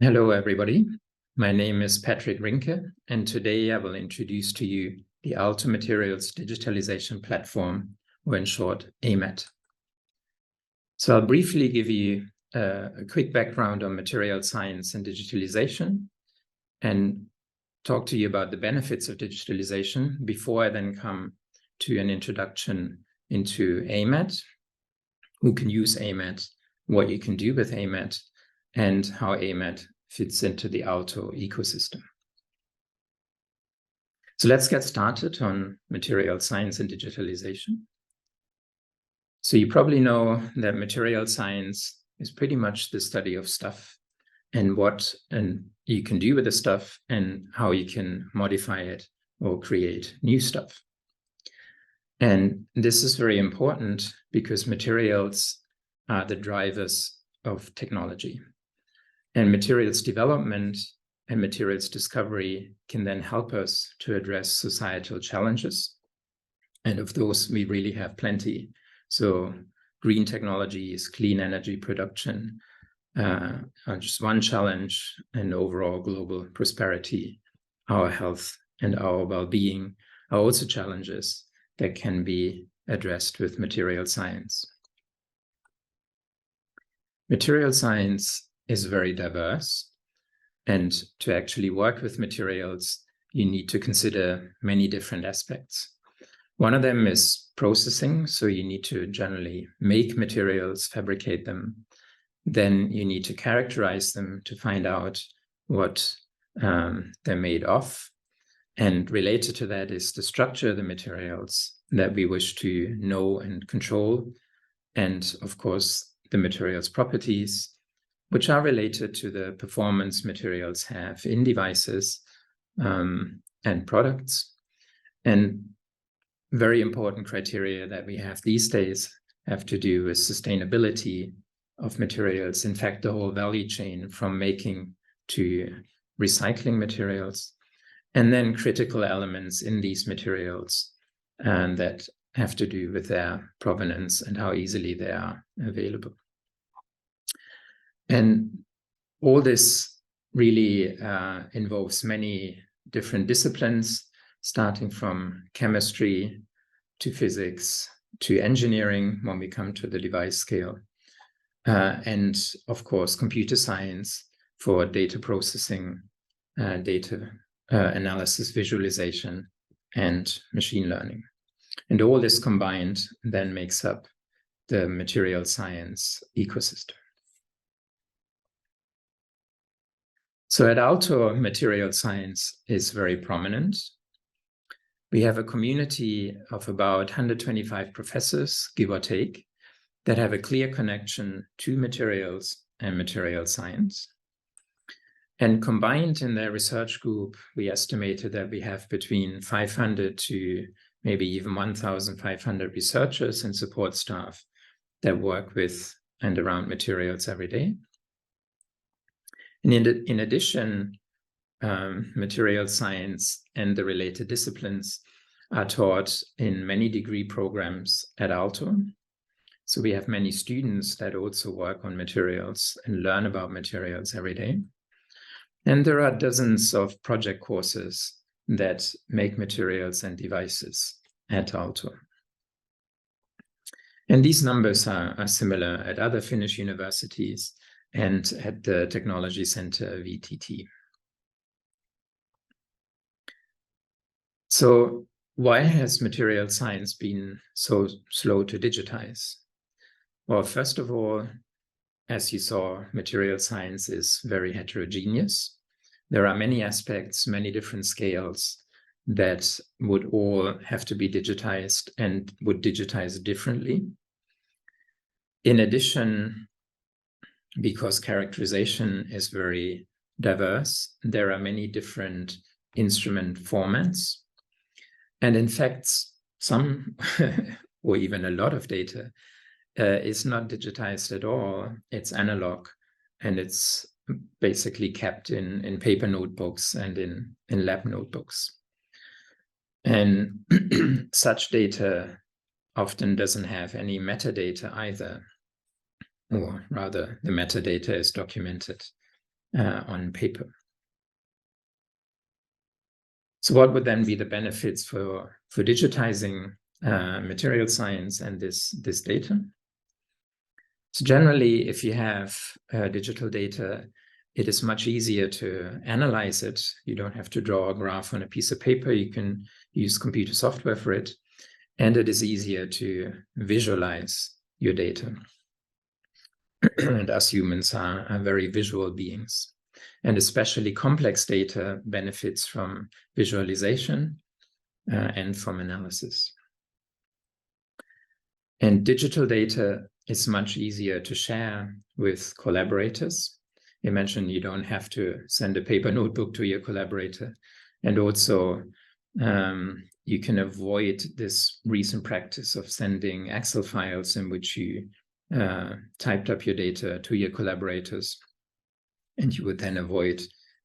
Hello, everybody. My name is Patrick Rinke, and today I will introduce to you the Aalto Materials Digitalization Platform, or in short, AMAD. So I'll briefly give you a quick background on material science and digitalization, and talk to you about the benefits of digitalization before I then come to an introduction into AMAD, who can use AMAD, what you can do with AMAD, and how AMAD fits into the Aalto ecosystem. So let's get started on material science and digitalization. So you probably know that material science is pretty much the study of stuff and what you can do with the stuff and how you can modify it or create new stuff. And this is very important because materials are the drivers of technology. And materials development and materials discovery can then help us to address societal challenges. And of those, we really have plenty. So green technologies, clean energy production are just one challenge, and overall global prosperity, our health and our well-being are also challenges that can be addressed with material science. Material science is very diverse, and to actually work with materials, you need to consider many different aspects. One of them is processing, so you need to generally make materials, fabricate them. Then you need to characterize them to find out what they're made of. And related to that is the structure of the materials that we wish to know and control. And of course, the materials' properties, which are related to the performance materials have in devices and products. And very important criteria that we have these days have to do with sustainability of materials. In fact, the whole value chain from making to recycling materials, and then critical elements in these materials that have to do with their provenance and how easily they are available. And all this really involves many different disciplines, starting from chemistry to physics to engineering when we come to the device scale. And of course, computer science for data processing, data analysis, visualization, and machine learning. And all this combined then makes up the material science ecosystem. So at Aalto, material science is very prominent. We have a community of about 125 professors, give or take, that have a clear connection to materials and material science. And combined in their research group, we estimated that we have between 500 to maybe even 1,500 researchers and support staff that work with and around materials every day. And in addition, material science and the related disciplines are taught in many degree programs at Aalto. So we have many students that also work on materials and learn about materials every day. And there are dozens of project courses that make materials and devices at Aalto. And these numbers are similar at other Finnish universities and at the Technology Center VTT. So why has material science been so slow to digitize? Well, first of all, as you saw, material science is very heterogeneous. There are many aspects, many different scales that would all have to be digitized and would digitize differently. In addition, because characterization is very diverse, there are many different instrument formats. And in fact, some or even a lot of data is not digitized at all. It's analog, and it's basically kept in paper notebooks and in lab notebooks. And such data often doesn't have any metadata either, or rather the metadata is documented on paper. So what would then be the benefits for digitizing material science and this data? So generally, if you have digital data, it is much easier to analyze it. You don't have to draw a graph on a piece of paper. You can use computer software for it. And it is easier to visualize your data. And us humans are very visual beings. And especially complex data benefits from visualization and from analysis. And digital data is much easier to share with collaborators. Imagine you don't have to send a paper notebook to your collaborator. And also, you can avoid this recent practice of sending Excel files in which you typed up your data to your collaborators. And you would then avoid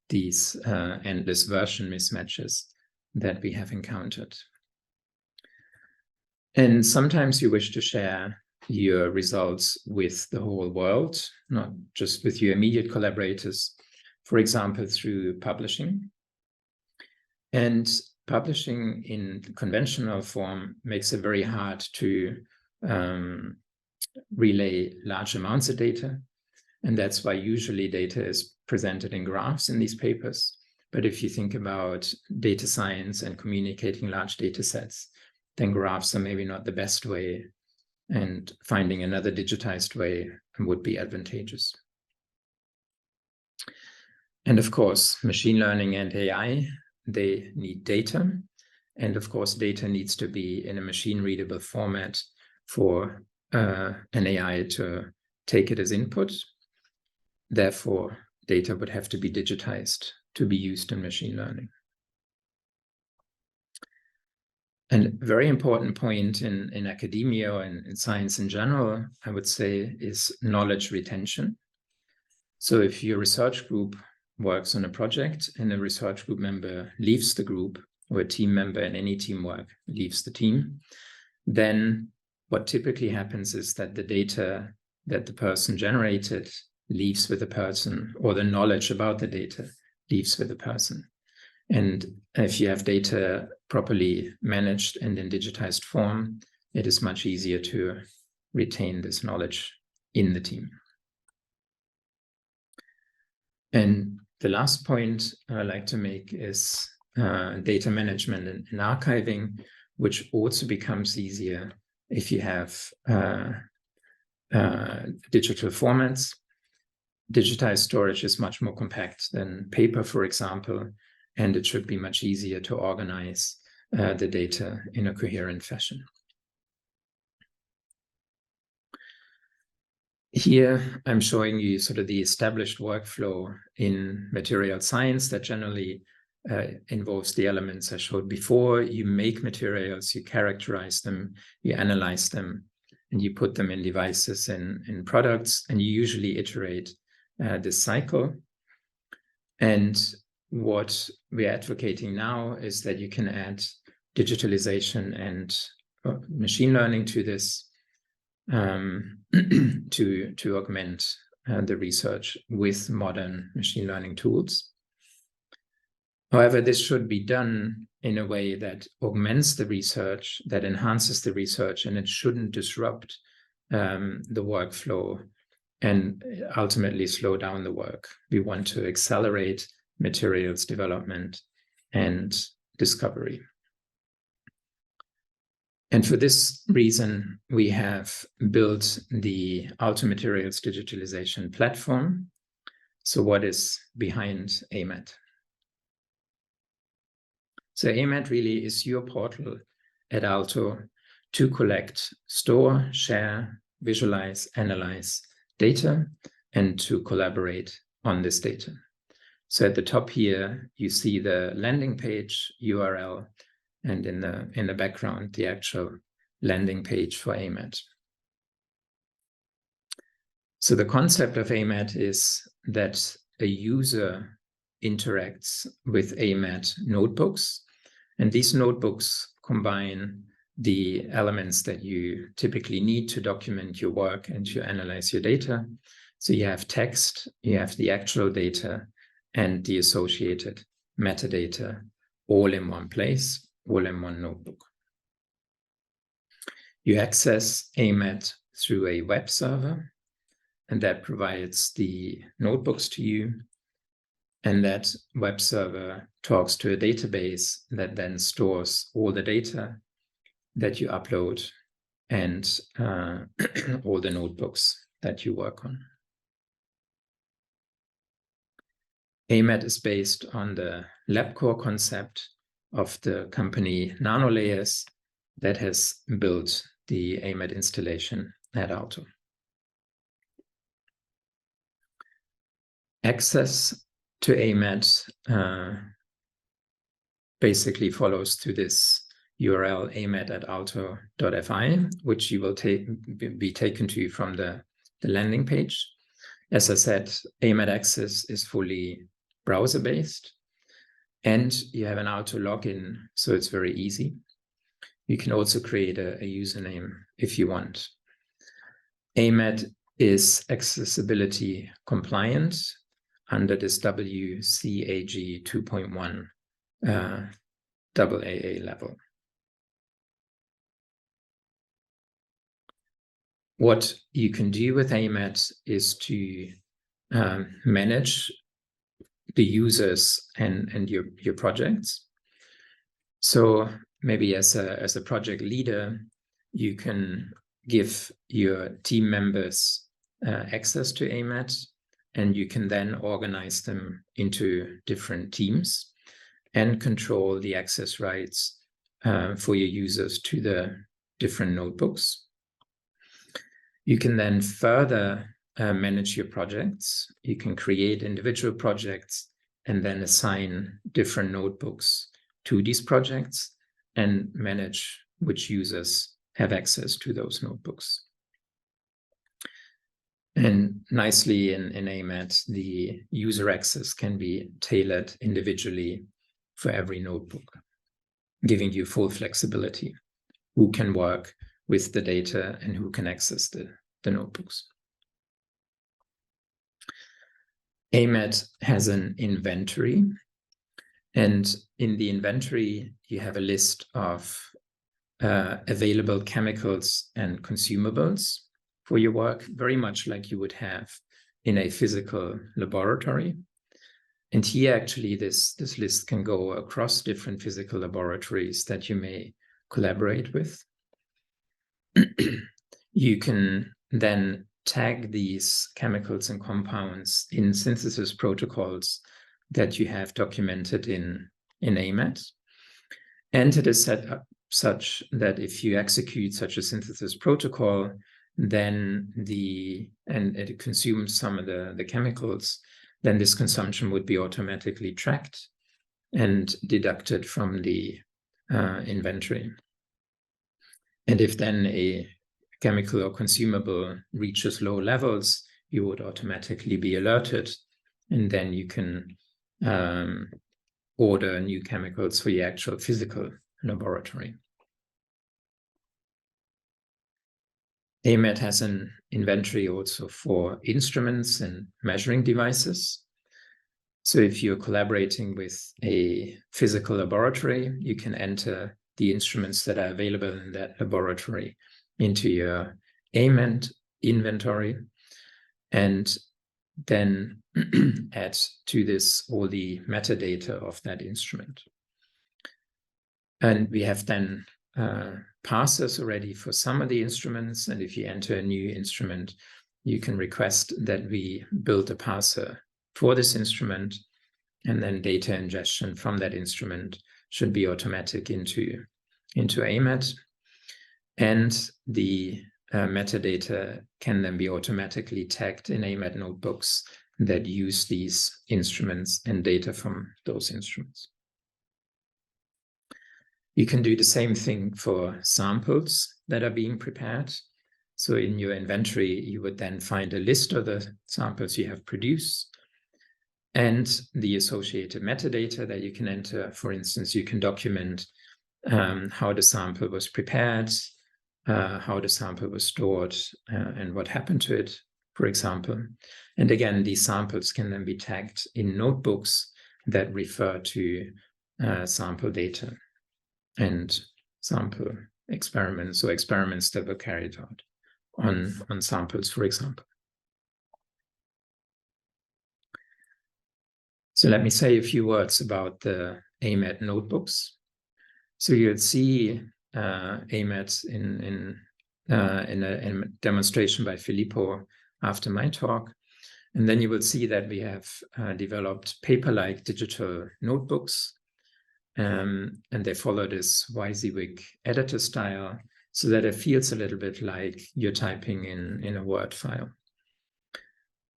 these endless version mismatches that we have encountered. And sometimes you wish to share your results with the whole world, not just with your immediate collaborators, for example, through publishing. And publishing in conventional form makes it very hard to relay large amounts of data. And that's why usually data is presented in graphs in these papers. But if you think about data science and communicating large data sets, then graphs are maybe not the best way, and finding another digitized way would be advantageous. And of course, machine learning and AI, they need data. And of course, data needs to be in a machine-readable format for an AI to take it as input. Therefore, data would have to be digitized to be used in machine learning. And a very important point in academia and in science in general, I would say, is knowledge retention. So if your research group works on a project and a research group member leaves the group, or a team member in any teamwork leaves the team, then what typically happens is that the data that the person generated leaves with the person, or the knowledge about the data leaves with the person. And if you have data properly managed and in digitized form, it is much easier to retain this knowledge in the team. And the last point I like to make is data management and archiving, which also becomes easier if you have digital formats. Digitized storage is much more compact than paper, for example, and it should be much easier to organize the data in a coherent fashion. Here, I'm showing you sort of the established workflow in material science that generally involves the elements I showed before. You make materials, you characterize them, you analyze them, and you put them in devices and in products, and you usually iterate this cycle. And what we're advocating now is that you can add digitalization and machine learning to this to augment the research with modern machine learning tools. However, this should be done in a way that augments the research, that enhances the research, and it shouldn't disrupt the workflow and ultimately slow down the work. We want to accelerate materials development and discovery. And for this reason, we have built the Aalto Materials Digitalization platform. So what is behind AMAD? So AMAD really is your portal at Aalto to collect, store, share, visualize, analyze data, and to collaborate on this data. So at the top here, you see the landing page URL, and in the background, the actual landing page for AMAD. So the concept of AMAD is that a user interacts with AMAD notebooks, and these notebooks combine the elements that you typically need to document your work and to analyze your data. So you have text, you have the actual data, and the associated metadata all in one place, all in one notebook. You access AMAD through a web server, and that provides the notebooks to you. And that web server talks to a database that then stores all the data that you upload and all the notebooks that you work on. AMAD is based on the lab core concept of the company NanoLayers that has built the AMAD installation at Aalto. Access to AMAD basically follows to this URL amad@aalto.fi, which you will be taken to from the landing page. As I said, AMAD access is fully browser-based, and you have an Aalto login, so it's very easy. You can also create a username if you want. AMAD is accessibility compliant under this WCAG 2.1 AAA level. What you can do with AMAD is to manage the users and your projects. So maybe as a project leader, you can give your team members access to AMAD, and you can then organize them into different teams and control the access rights for your users to the different notebooks. You can then further manage your projects. You can create individual projects and then assign different notebooks to these projects and manage which users have access to those notebooks. And nicely in AMAD, the user access can be tailored individually for every notebook, giving you full flexibility, who can work with the data and who can access the notebooks. AMAD has an inventory, and in the inventory, you have a list of available chemicals and consumables for your work, very much like you would have in a physical laboratory. And here, actually, this list can go across different physical laboratories that you may collaborate with. You can then tag these chemicals and compounds in synthesis protocols that you have documented in AMAD. And it is set up such that if you execute such a synthesis protocol, then and it consumes some of the chemicals, then this consumption would be automatically tracked and deducted from the inventory. And if then a chemical or consumable reaches low levels, you would automatically be alerted, and then you can order new chemicals for your actual physical laboratory. AMAD has an inventory also for instruments and measuring devices. So if you're collaborating with a physical laboratory, you can enter the instruments that are available in that laboratory into your AMAD inventory, and then add to this all the metadata of that instrument. And we have then parsers already for some of the instruments, and if you enter a new instrument, you can request that we build a parser for this instrument, and then data ingestion from that instrument should be automatic into AMAD. And the metadata can then be automatically tagged in AMAD notebooks that use these instruments and data from those instruments. You can do the same thing for samples that are being prepared. So in your inventory, you would then find a list of the samples you have produced and the associated metadata that you can enter. For instance, you can document how the sample was prepared, how the sample was stored, and what happened to it, for example. And again, these samples can then be tagged in notebooks that refer to sample data and sample experiments, or experiments that were carried out on samples, for example. So let me say a few words about the AMAD notebooks. So you'll see AMAD in a demonstration by Filippo after my talk. And then you will see that we have developed paper-like digital notebooks, and they follow this WYSIWYG editor style, so that it feels a little bit like you're typing in a Word file.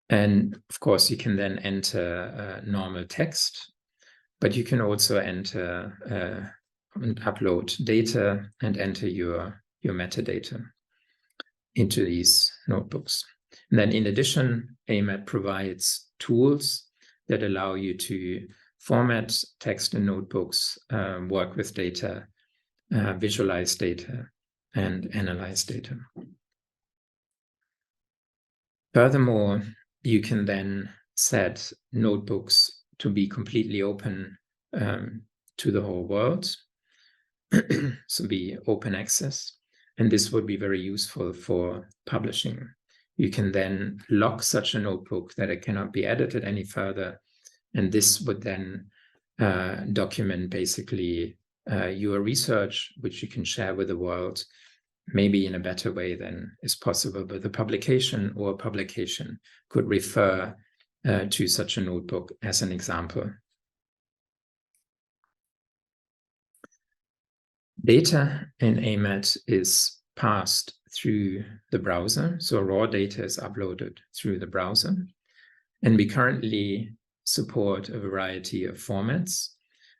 And of course, you can then enter normal text, but you can also enter and upload data and enter your metadata into these notebooks. And then in addition, AMAD provides tools that allow you to format text in notebooks, work with data, visualize data, and analyze data. Furthermore, you can then set notebooks to be completely open to the whole world, so be open access. And this would be very useful for publishing. You can then lock such a notebook that it cannot be edited any further. And this would then document basically your research, which you can share with the world, maybe in a better way than is possible with a publication, or a publication could refer to such a notebook as an example. Data in AMAD is passed through the browser, so raw data is uploaded through the browser. And we currently support a variety of formats.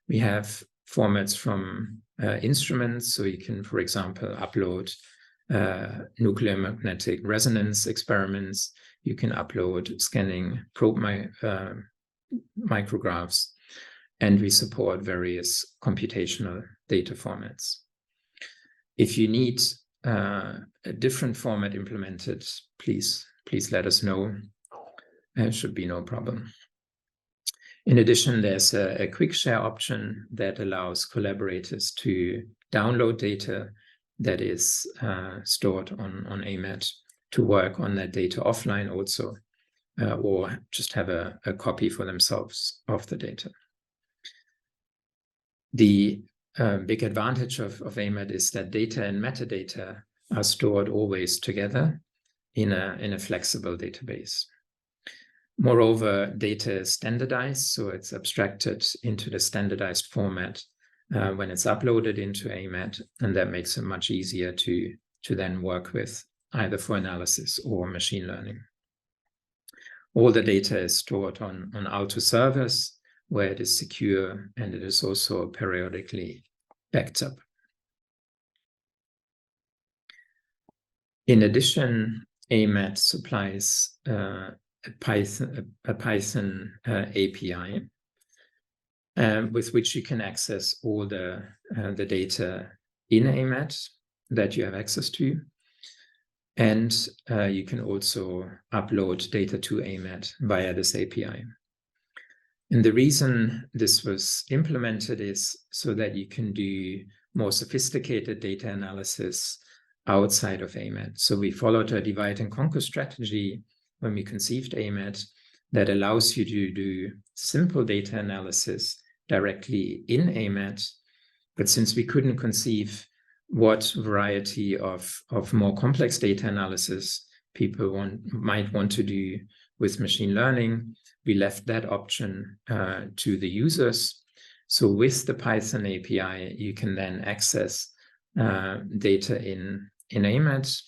We have formats from instruments, so you can, for example, upload nuclear magnetic resonance experiments. You can upload scanning probe micrographs, and we support various computational data formats. If you need a different format implemented, please let us know. There should be no problem. In addition, there's a quick share option that allows collaborators to download data that is stored on AMAD, to work on that data offline also, or just have a copy for themselves of the data. The big advantage of AMAD is that data and metadata are stored always together in a flexible database. Moreover, data is standardized, so it's abstracted into the standardized format when it's uploaded into AMAD, and that makes it much easier to then work with, either for analysis or machine learning. All the data is stored on Aalto servers, where it is secure, and it is also periodically backed up. In addition, AMAD supplies a Python API with which you can access all the data in AMAD that you have access to. And you can also upload data to AMAD via this API. And the reason this was implemented is so that you can do more sophisticated data analysis outside of AMAD. So we followed a divide and conquer strategy when we conceived AMAD that allows you to do simple data analysis directly in AMAD. But since we couldn't conceive what variety of more complex data analysis people might want to do with machine learning, we left that option to the users. So with the Python API, you can then access data in AMAD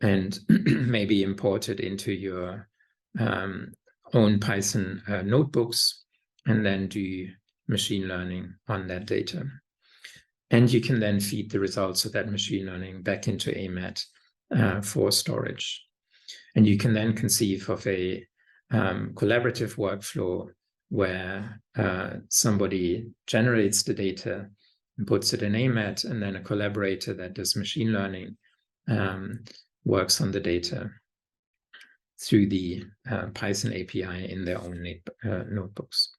and maybe import it into your own Python notebooks, and then do machine learning on that data. And you can then feed the results of that machine learning back into AMAD for storage. And you can then conceive of a collaborative workflow where somebody generates the data and puts it in AMAD, and then a collaborator that does machine learning works on the data. through the Python API in their own notebooks.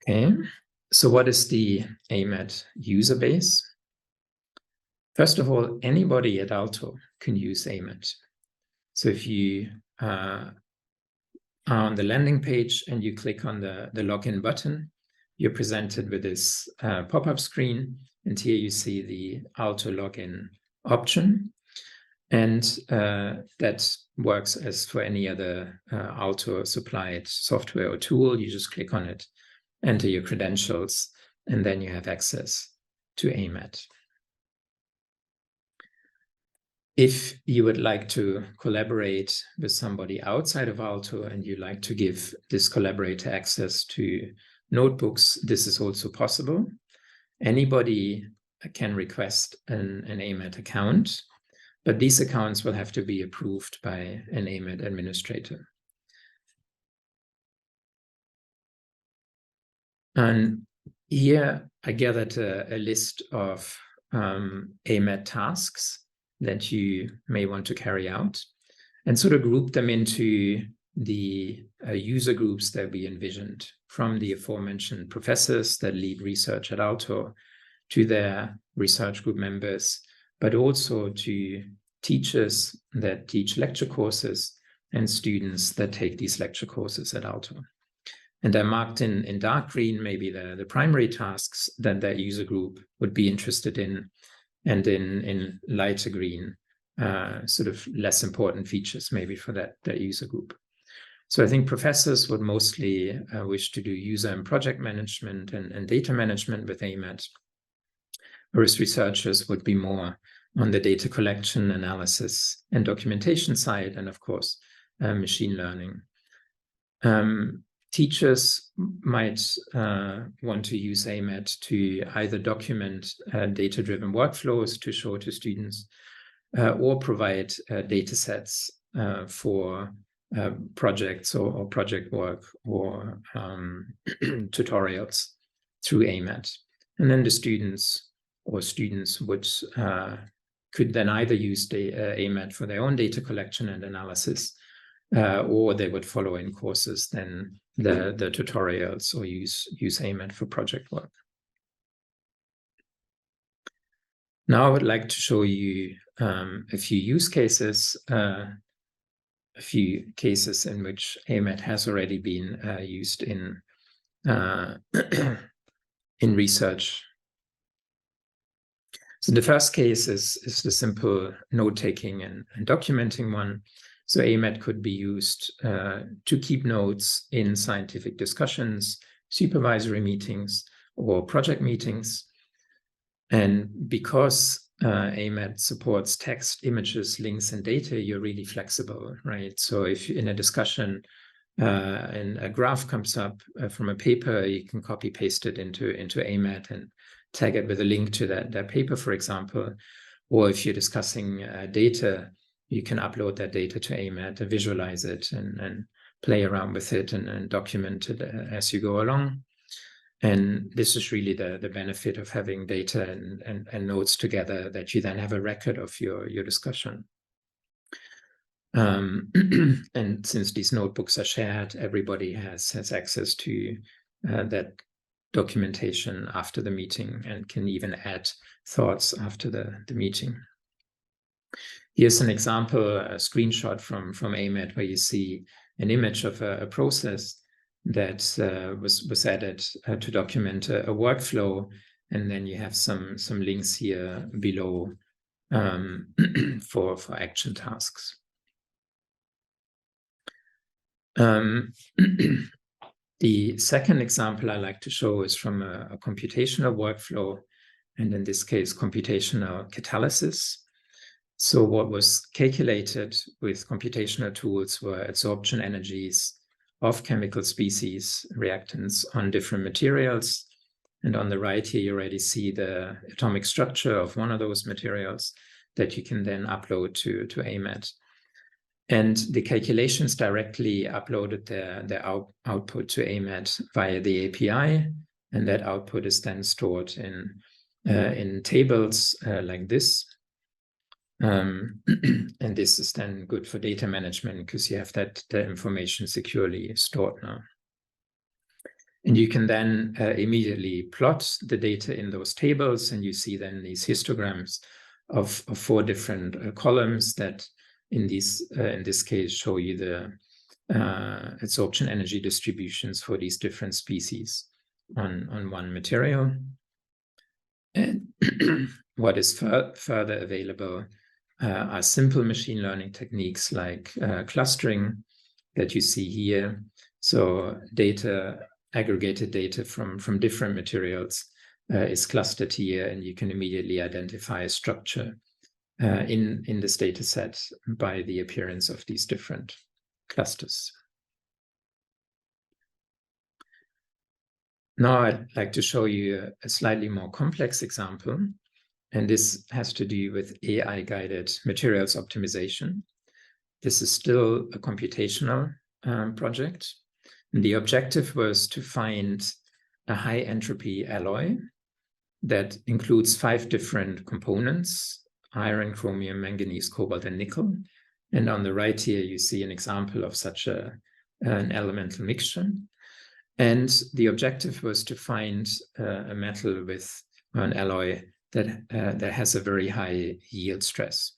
Okay, so what is the AMAD user base? First of all, anybody at Aalto can use AMAD. So if you are on the landing page and you click on the login button, you're presented with this pop-up screen. And here you see the Aalto login option. And that works as for any other Aalto supplied software or tool. You just click on it, enter your credentials, and then you have access to AMAD. If you would like to collaborate with somebody outside of Aalto and you like to give this collaborator access to notebooks, this is also possible. Anybody can request an AMAD account, but these accounts will have to be approved by an AMAD administrator. And here I gathered a list of AMAD tasks that you may want to carry out and sort of group them into the user groups that we envisioned, from the aforementioned professors that lead research at Aalto to their research group members, but also to teachers that teach lecture courses and students that take these lecture courses at Aalto. And they're marked in dark green, maybe the primary tasks that their user group would be interested in, and in lighter green, sort of less important features maybe for that user group. So I think professors would mostly wish to do user and project management and data management with AMAD, whereas researchers would be more on the data collection, analysis, and documentation side, and of course, machine learning. Teachers might want to use AMAD to either document data-driven workflows to show to students or provide data sets for projects or project work or tutorials through AMAD. And then the students would could then either use the AMAD for their own data collection and analysis, or they would follow in courses then the tutorials or use AMAD for project work. Now I would like to show you a few use cases, a few cases in which AMAD has already been used in in research. So the first case is the simple note-taking and documenting one. So AMAD could be used to keep notes in scientific discussions, supervisory meetings, or project meetings. And because AMAD supports text, images, links, and data, you're really flexible, right? So if in a discussion and a graph comes up from a paper, you can copy paste it into AMAD and tag it with a link to that paper, for example. Or if you're discussing data, you can upload that data to AMAD, visualize it, and play around with it and document it as you go along. And this is really the benefit of having data and notes together, that you then have a record of your discussion. And since these notebooks are shared, everybody has access to that documentation after the meeting and can even add thoughts after the meeting. Here's an example, a screenshot from AMAD, where you see an image of a process that was added to document a workflow, and then you have some links here below for action tasks. The second example I like to show is from a computational workflow, and in this case, computational catalysis. So what was calculated with computational tools were absorption energies of chemical species, reactants on different materials. And on the right here, you already see the atomic structure of one of those materials that you can then upload to AMAD. And the calculations directly uploaded their output to AMAD via the API. And that output is then stored in tables like this. And this is then good for data management because you have the information securely stored now. And you can then immediately plot the data in those tables, and you see then these histograms of 4 different columns that in this case show you the absorption energy distributions for these different species on one material. And what is further available are simple machine learning techniques like clustering that you see here. So aggregated data from different materials is clustered here, and you can immediately identify a structure in this data set by the appearance of these different clusters. Now I'd like to show you a slightly more complex example, and this has to do with AI-guided materials optimization. This is still a computational project. And the objective was to find a high entropy alloy that includes 5 different components: iron, chromium, manganese, cobalt, and nickel. And on the right here, you see an example of such an elemental mixture. And the objective was to find a metal with an alloy that has a very high yield stress.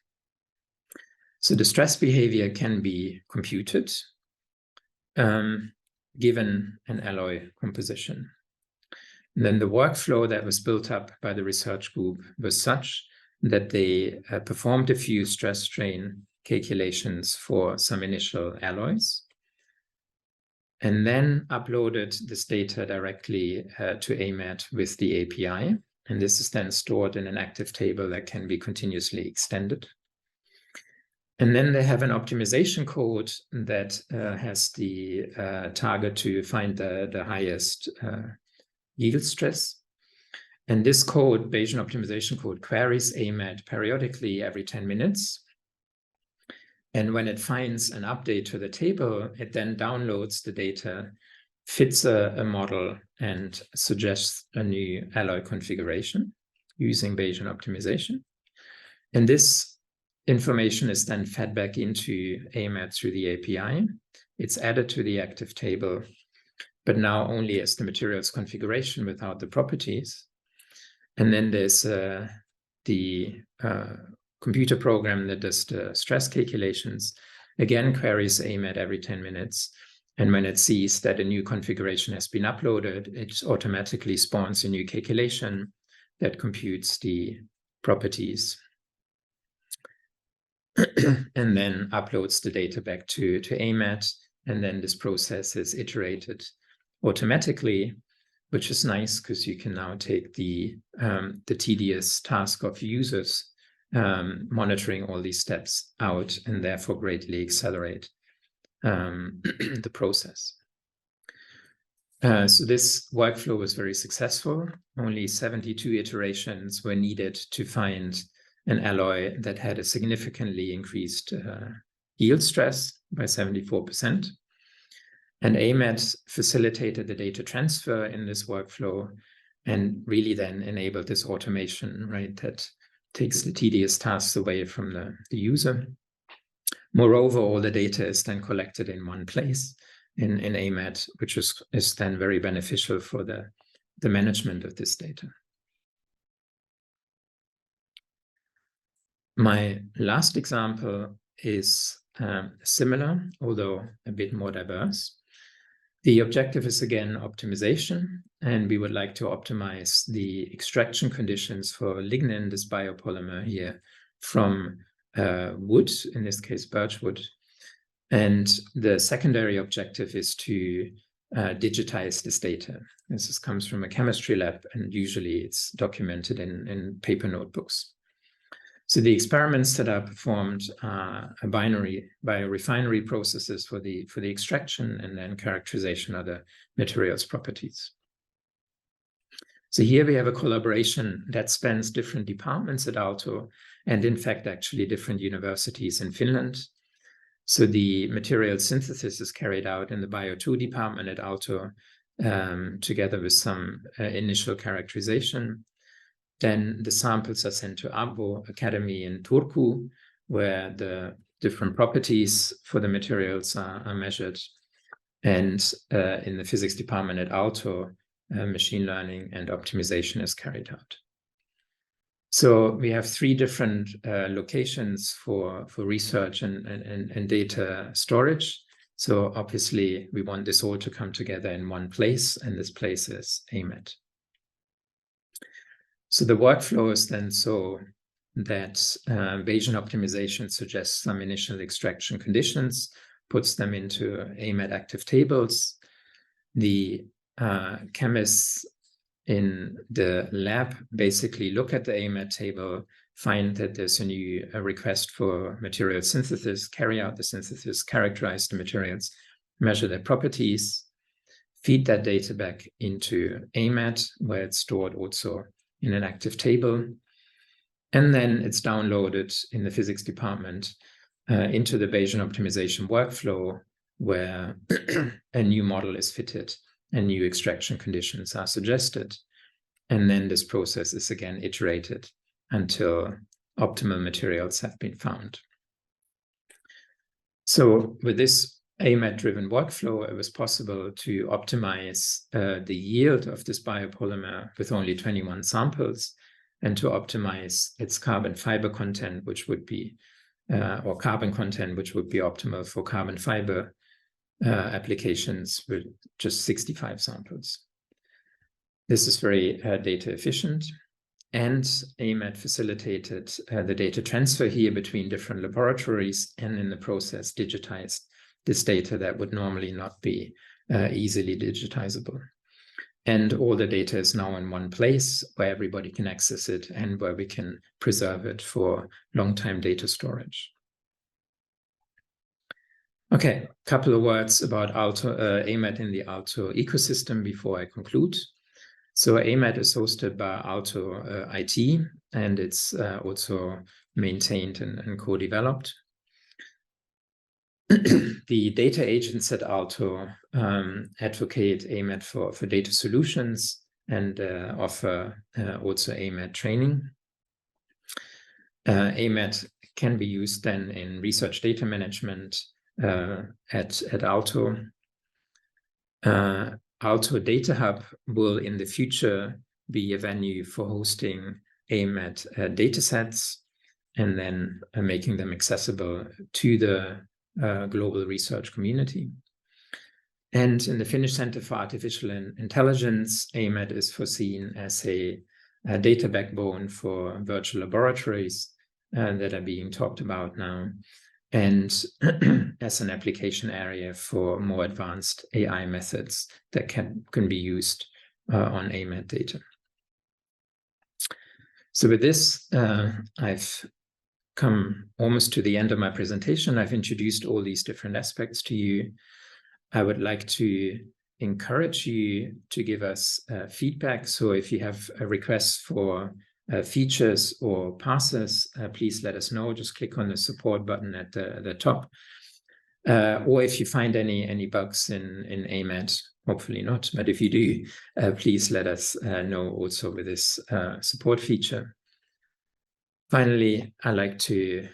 So the stress behavior can be computed given an alloy composition. And then the workflow that was built up by the research group was such that they performed a few stress strain calculations for some initial alloys, and then uploaded this data directly to AMAD with the API. And this is then stored in an active table that can be continuously extended. And then they have an optimization code that has the target to find the highest yield stress. And this code, Bayesian optimization code, queries AMAD periodically every 10 minutes. And when it finds an update to the table, it then downloads the data, fits a model, and suggests a new alloy configuration using Bayesian optimization. And this information is then fed back into AMAD through the API. It's added to the active table, but now only as the materials configuration without the properties. And then there's the computer program that does the stress calculations, again queries AMAD every 10 minutes. And when it sees that a new configuration has been uploaded, it automatically spawns a new calculation that computes the properties and then uploads the data back to AMAD. And then this process is iterated automatically, which is nice because you can now take the tedious task of users monitoring all these steps out, and therefore greatly accelerate the process. So this workflow was very successful. Only 72 iterations were needed to find an alloy that had a significantly increased yield stress by 74%. And AMAD facilitated the data transfer in this workflow and really then enabled this automation, right, that takes the tedious tasks away from the user. Moreover, all the data is then collected in one place in AMAD, which is then very beneficial for the management of this data. My last example is similar, although a bit more diverse. The objective is again optimization, and we would like to optimize the extraction conditions for lignin, this biopolymer here, from wood, in this case birchwood. And the secondary objective is to digitize this data. This comes from a chemistry lab, and usually it's documented in paper notebooks. So the experiments that are performed are biorefinery processes for the extraction and then characterization of the materials properties. So here we have a collaboration that spans different departments at Aalto, and in fact, actually different universities in Finland. So the material synthesis is carried out in the Bio2 department at Aalto, together with some initial characterization. Then the samples are sent to Aalto Academy in Turku, where the different properties for the materials are measured. And in the physics department at Aalto, machine learning and optimization is carried out. So we have 3 different locations for research and data storage. So obviously we want this all to come together in one place, and this place is AMAD. So the workflow is then so that Bayesian optimization suggests some initial extraction conditions, puts them into AMAD active tables. The chemists in the lab basically look at the AMAD table, find that there's a new request for material synthesis, carry out the synthesis, characterize the materials, measure their properties, feed that data back into AMAD, where it's stored also in an active table. And then it's downloaded in the physics department into the Bayesian optimization workflow, where a new model is fitted and new extraction conditions are suggested. And then this process is again iterated until optimal materials have been found. So with this AMAD-driven workflow, it was possible to optimize the yield of this biopolymer with only 21 samples, and to optimize its carbon fiber content, which would be, or carbon content, which would be optimal for carbon fiber applications with just 65 samples. This is very data efficient, and AMAD facilitated the data transfer here between different laboratories, and in the process digitized this data that would normally not be easily digitizable. And all the data is now in one place where everybody can access it and where we can preserve it for long-time data storage. Okay, a couple of words about AMAD in the Aalto ecosystem before I conclude. So AMAD is hosted by Aalto IT, and it's also maintained and co-developed. The data agents at Aalto advocate AMAD for data solutions and offer also AMAD training. AMAD can be used then in research data management at Aalto. Aalto Data Hub will in the future be a venue for hosting AMAD datasets and then making them accessible to the global research community. And in the Finnish Center for Artificial Intelligence, AMAD is foreseen as a data backbone for virtual laboratories that are being talked about now, and as an application area for more advanced AI methods that can be used on AMAD data. So with this, I've come almost to the end of my presentation. I've introduced all these different aspects to you. I would like to encourage you to give us feedback. So if you have a request for features or passes, please let us know. Just click on the support button at the top. Or if you find any bugs in AMAD, hopefully not, but if you do, please let us know also with this support feature. Finally, I'd like to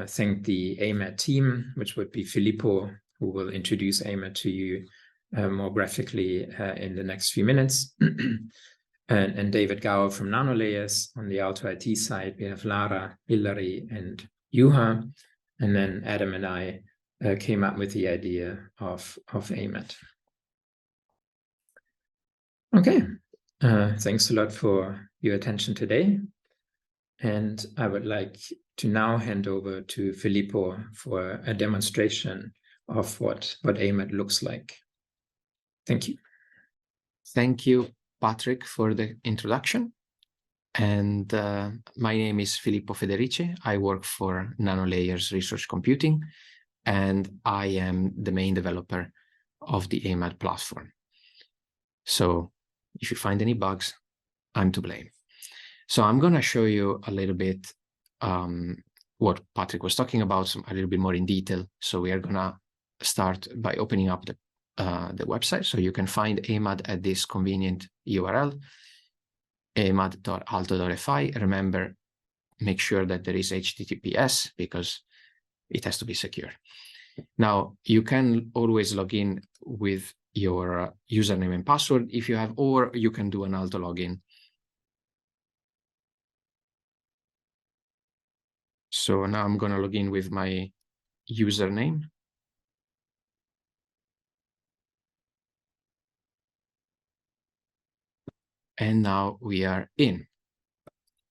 thank the AMAD team, which would be Filippo, who will introduce AMAD to you more graphically in the next few minutes. And David Gower from NanoLayers. On the Aalto IT side, we have Lara, Hilary, and Juha. And then Adam and I came up with the idea of AMAD. Okay, thanks a lot for your attention today. And I would like to now hand over to Filippo for a demonstration of what AMAD looks like. Thank you. Thank you, Patrick, for the introduction. And my name is Filippo Federici. I work for NanoLayers Research Computing, and I am the main developer of the AMAD platform. So if you find any bugs, I'm to blame. So I'm going to show you a little bit what Patrick was talking about, a little bit more in detail. So we are going to start by opening up the website. So you can find AMAD at this convenient URL. amad.aalto.fi. Remember, make sure that there is HTTPS because it has to be secure. Now, you can always log in with your username and password if you have, or you can do an Aalto login. So now I'm going to log in with my username. And now we are in.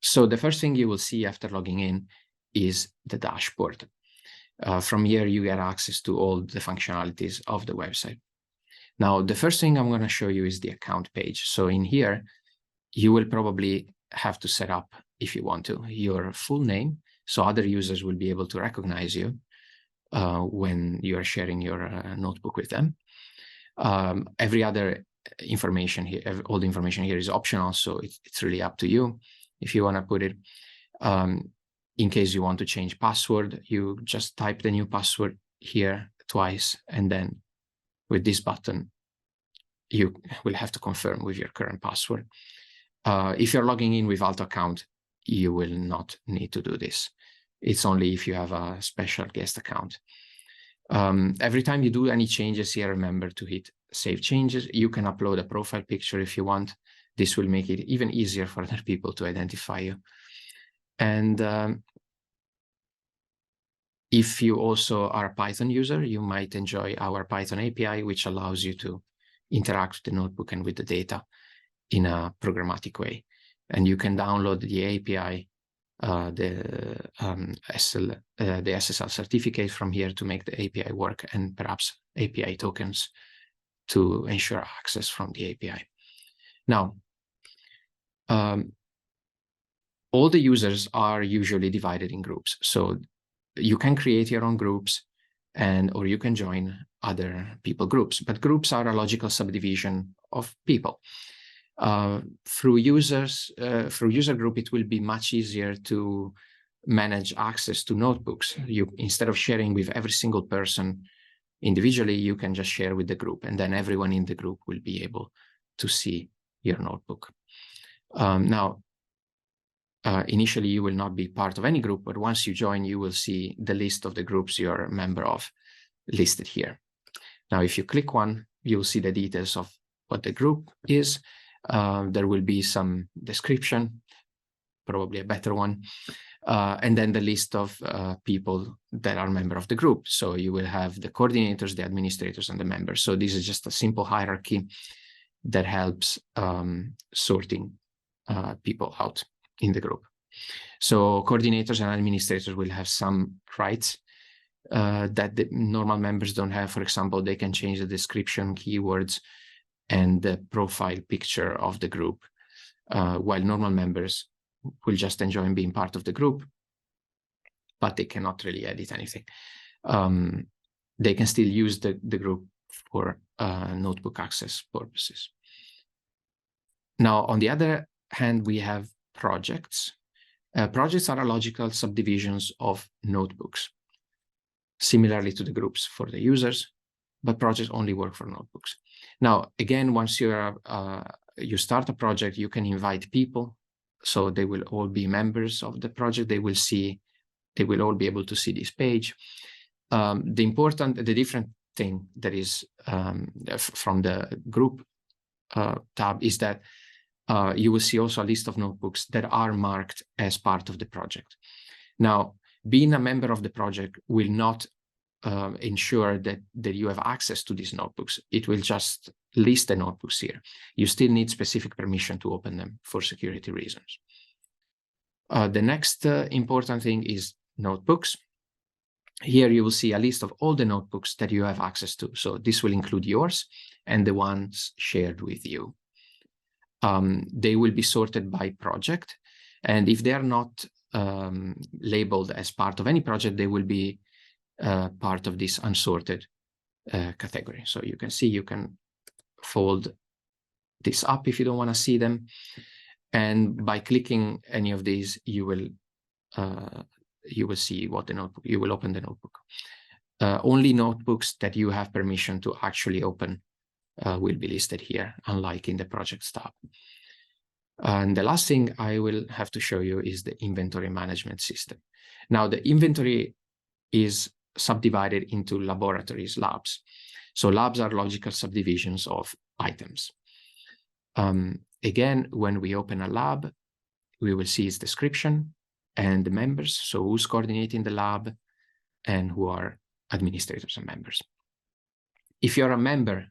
So the first thing you will see after logging in is the dashboard. From here, you get access to all the functionalities of the website. Now, the first thing I'm going to show you is the account page. So in here, you will probably have to set up, if you want to, your full name, so other users will be able to recognize you when you are sharing your notebook with them. Every other information here, all the information here is optional, so it's really up to you if you want to put it. In case you want to change password, you just type the new password here twice, and then with this button, you will have to confirm with your current password. If you're logging in with Aalto account, you will not need to do this. It's only if you have a special guest account. Every time you do any changes here, remember to hit Save Changes. You can upload a profile picture if you want. This will make it even easier for other people to identify you. And if you also are a Python user, you might enjoy our Python API, which allows you to interact with the notebook and with the data in a programmatic way. And you can download the API, the SSL certificate from here to make the API work, and perhaps API tokens to ensure access from the API. Now, all the users are usually divided in groups. So you can create your own groups, or you can join other people groups. But groups are a logical subdivision of people. Through user group, it will be much easier to manage access to notebooks. Instead of sharing with every single person individually, you can just share with the group, and then everyone in the group will be able to see your notebook. Initially, you will not be part of any group, but once you join, you will see the list of the groups you're a member of listed here. Now, if you click one, you'll see the details of what the group is. There will be some description, probably a better one, and then the list of people that are member of the group. So you will have the coordinators, the administrators, and the members. So this is just a simple hierarchy that helps sorting people out in the group. So coordinators and administrators will have some rights that the normal members don't have. For example, they can change the description, keywords, and the profile picture of the group, while normal members will just enjoy being part of the group, but they cannot really edit anything. They can still use the group for notebook access purposes. Now, on the other hand, we have projects. Projects are logical subdivisions of notebooks, similarly to the groups for the users, but projects only work for notebooks. Now, again, once you start a project, you can invite people, so they will all be members of the project. They will all be able to see this page. The different thing that is from the group tab is that you will see also a list of notebooks that are marked as part of the project. Now, being a member of the project will not ensure that you have access to these notebooks. It will just list the notebooks here. You still need specific permission to open them for security reasons. The next important thing is notebooks. Here you will see a list of all the notebooks that you have access to. So this will include yours and the ones shared with you. They will be sorted by project, and if they are not labeled as part of any project, they will be part of this unsorted category. So you can see, you can fold this up if you don't want to see them, and by clicking any of these, you will see what the notebook. You will open the notebook. Only notebooks that you have permission to actually open will be listed here, unlike in the projects tab. And the last thing I will have to show you is the inventory management system. Now, the inventory is subdivided into laboratories, labs. So labs are logical subdivisions of items. Again, when we open a lab, we will see its description and the members, so who's coordinating the lab and who are administrators and members. If you're a member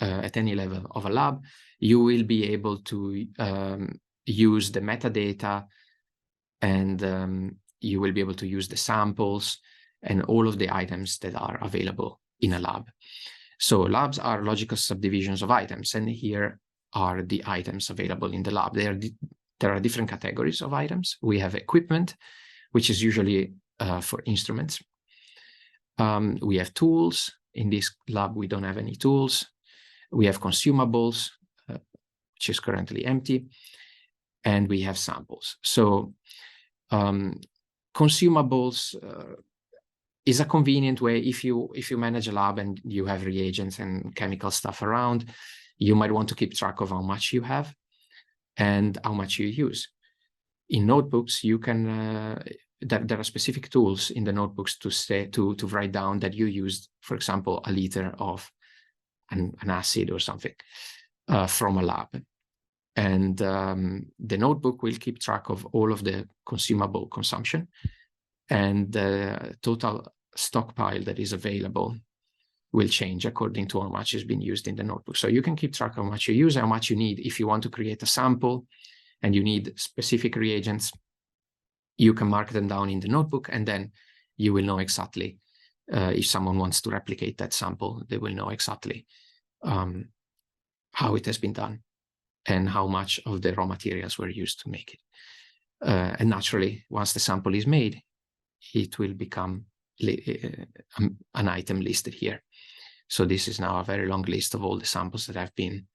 at any level of a lab, you will be able to use the metadata, and you will be able to use the samples and all of the items that are available in a lab. So labs are logical subdivisions of items, and here are the items available in the lab. There are different categories of items. We have equipment, which is usually for instruments. We have tools. In this lab, we don't have any tools. We have consumables, which is currently empty, and we have samples. So consumables is a convenient way. If you manage a lab and you have reagents and chemical stuff around, you might want to keep track of how much you have and how much you use. In notebooks, you can there are specific tools in the notebooks to write down that you used, for example, a liter of an acid or something from a lab. And the notebook will keep track of all of the consumable consumption and the total stockpile that is available will change according to how much is being used in the notebook. So you can keep track of how much you use, how much you need. If you want to create a sample and you need specific reagents, you can mark them down in the notebook, and then you will know exactly if someone wants to replicate that sample, they will know exactly how it has been done and how much of the raw materials were used to make it. And naturally, once the sample is made, it will become an item listed here. So this is now a very long list of all the samples that have been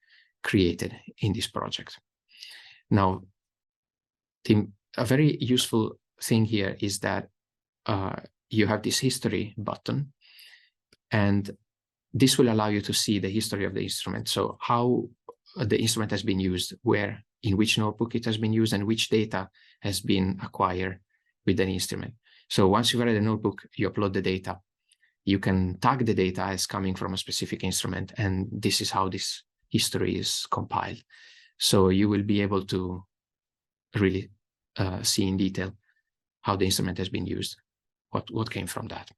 created in this project. Now, a very useful thing here is that you have this history button, and this will allow you to see the history of the instrument. So how the instrument has been used, where, in which notebook it has been used, and which data has been acquired with an instrument. So once you've read the notebook, you upload the data. You can tag the data as coming from a specific instrument, and this is how this history is compiled. So you will be able to really see in detail how the instrument has been used, what came from that.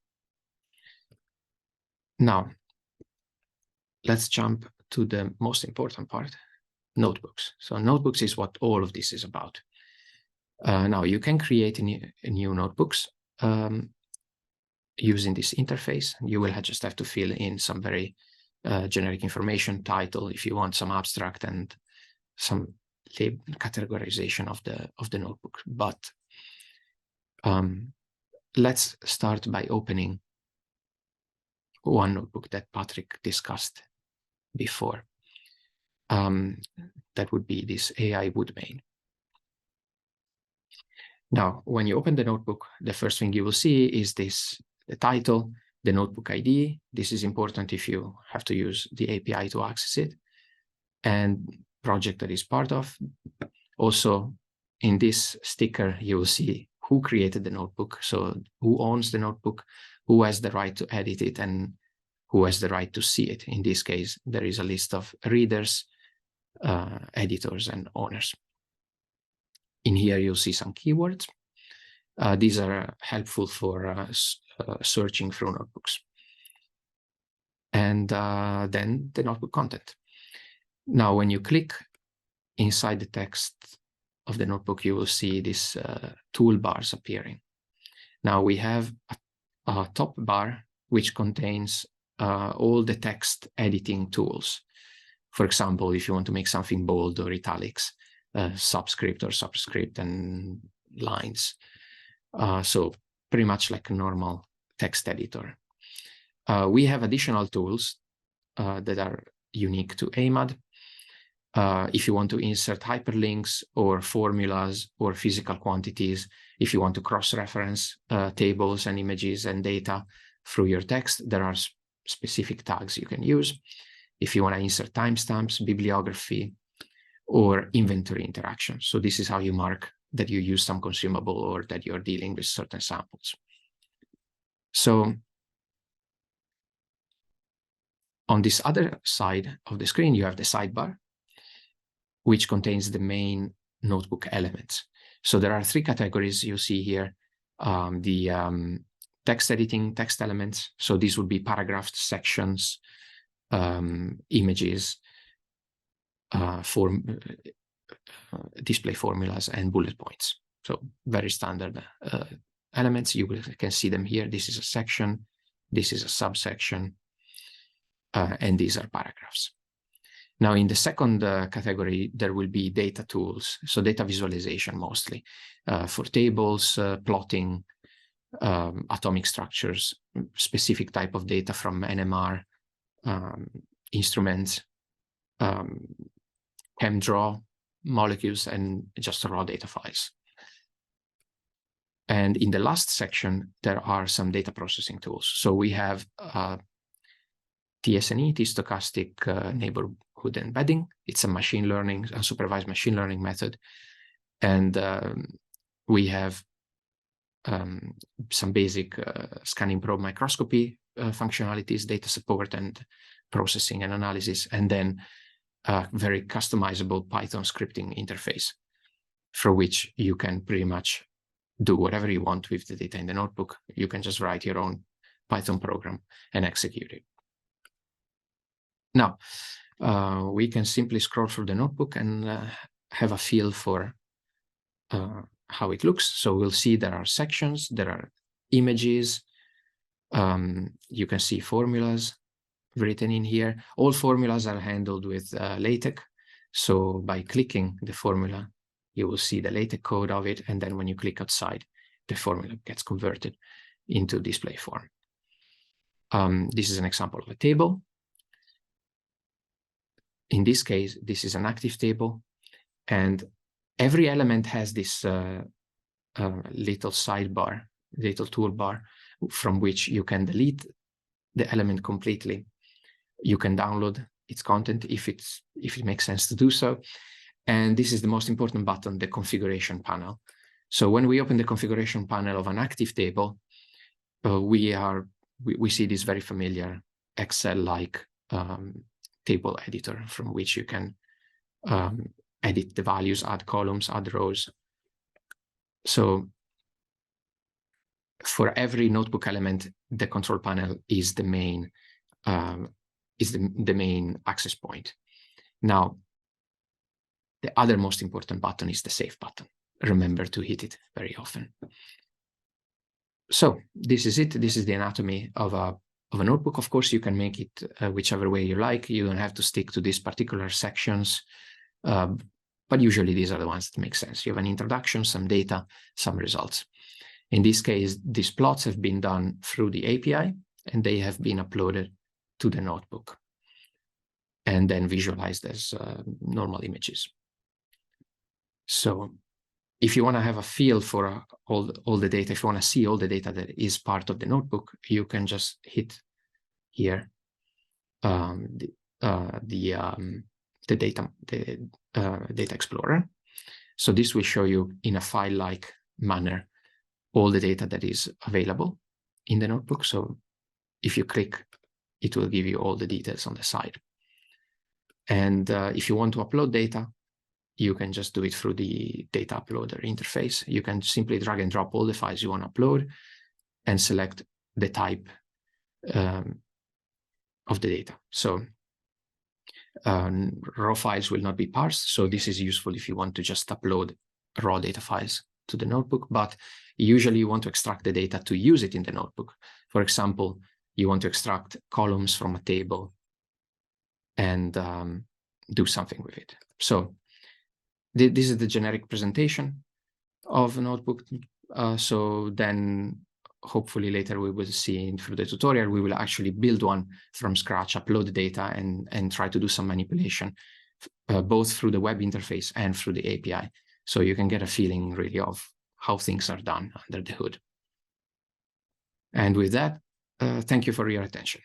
Now, let's jump to the most important part, notebooks. So notebooks is what all of this is about. Now, you can create new notebooks using this interface. You will just have to fill in some very generic information, title, if you want some abstract, and some categorization of the notebook. But let's start by opening one notebook that Patrick discussed before. That would be this AI Woodmain. Now, when you open the notebook, the first thing you will see is the title, the notebook ID. This is important if you have to use the API to access it, and project that is part of. Also, in this sticker, you will see who created the notebook. So who owns the notebook, who has the right to edit it, and who has the right to see it. In this case, there is a list of readers, editors, and owners. In here, you'll see some keywords. These are helpful for searching through notebooks. And then the notebook content. Now, when you click inside the text of the notebook, you will see these toolbars appearing. Now, we have a top bar, which contains all the text editing tools. For example, if you want to make something bold or italics, subscript or superscript and lines. So pretty much like a normal text editor. We have additional tools that are unique to AMAD. If you want to insert hyperlinks or formulas or physical quantities, if you want to cross-reference tables and images and data through your text, there are specific tags you can use. If you want to insert timestamps, bibliography, or inventory interaction. So this is how you mark that you use some consumable or that you're dealing with certain samples. So on this other side of the screen, you have the sidebar, which contains the main notebook elements. So there are three categories you see here. Text editing, text elements. So these would be paragraphs, sections, images, display formulas, and bullet points. So very standard elements. You can see them here. This is a section, this is a subsection, and these are paragraphs. Now, in the second category, there will be data tools, so data visualization mostly, for tables, plotting, atomic structures, specific type of data from NMR, instruments, ChemDraw, molecules, and just raw data files. And in the last section, there are some data processing tools. So we have TSNE, T-stochastic neighborhood embedding. It's a machine learning, a supervised machine learning method. And we have some basic scanning probe microscopy functionalities, data support and processing and analysis, and then a very customizable Python scripting interface for which you can pretty much do whatever you want with the data in the notebook. You can just write your own Python program and execute it. Now, we can simply scroll through the notebook and have a feel for how it looks. So we'll see there are sections, there are images, you can see formulas written in here. All formulas are handled with LaTeX. So by clicking the formula, you will see the LaTeX code of it. And then when you click outside, the formula gets converted into display form. This is an example of a table. In this case, this is an active table. And every element has this little sidebar, little toolbar from which you can delete the element completely. You can download its content if it makes sense to do so. And this is the most important button, the configuration panel. So when we open the configuration panel of an active table, we see this very familiar Excel-like table editor from which you can edit the values, add columns, add rows. So for every notebook element, the control panel is the main access point. Now, the other most important button is the save button. Remember to hit it very often. So this is it. This is the anatomy of a notebook. Of course, you can make it whichever way you like. You don't have to stick to these particular sections. But usually these are the ones that make sense. You have an introduction, some data, some results. In this case, these plots have been done through the API, and they have been uploaded to the notebook and then visualized as normal images. So if you want to have a feel for all the data, if you want to see all the data that is part of the notebook, you can just hit here the data explorer. So this will show you in a file-like manner all the data that is available in the notebook. So if you click, it will give you all the details on the side. And if you want to upload data, you can just do it through the data uploader interface. You can simply drag and drop all the files you want to upload and select the type of the data. So raw files will not be parsed. So this is useful if you want to just upload raw data files to the notebook, but usually you want to extract the data to use it in the notebook. For example, you want to extract columns from a table and do something with it. So this is the generic presentation of a notebook. So then hopefully later we will see through the tutorial, we will actually build one from scratch, upload the data and try to do some manipulation, both through the web interface and through the API. So you can get a feeling really of how things are done under the hood. And with that, thank you for your attention.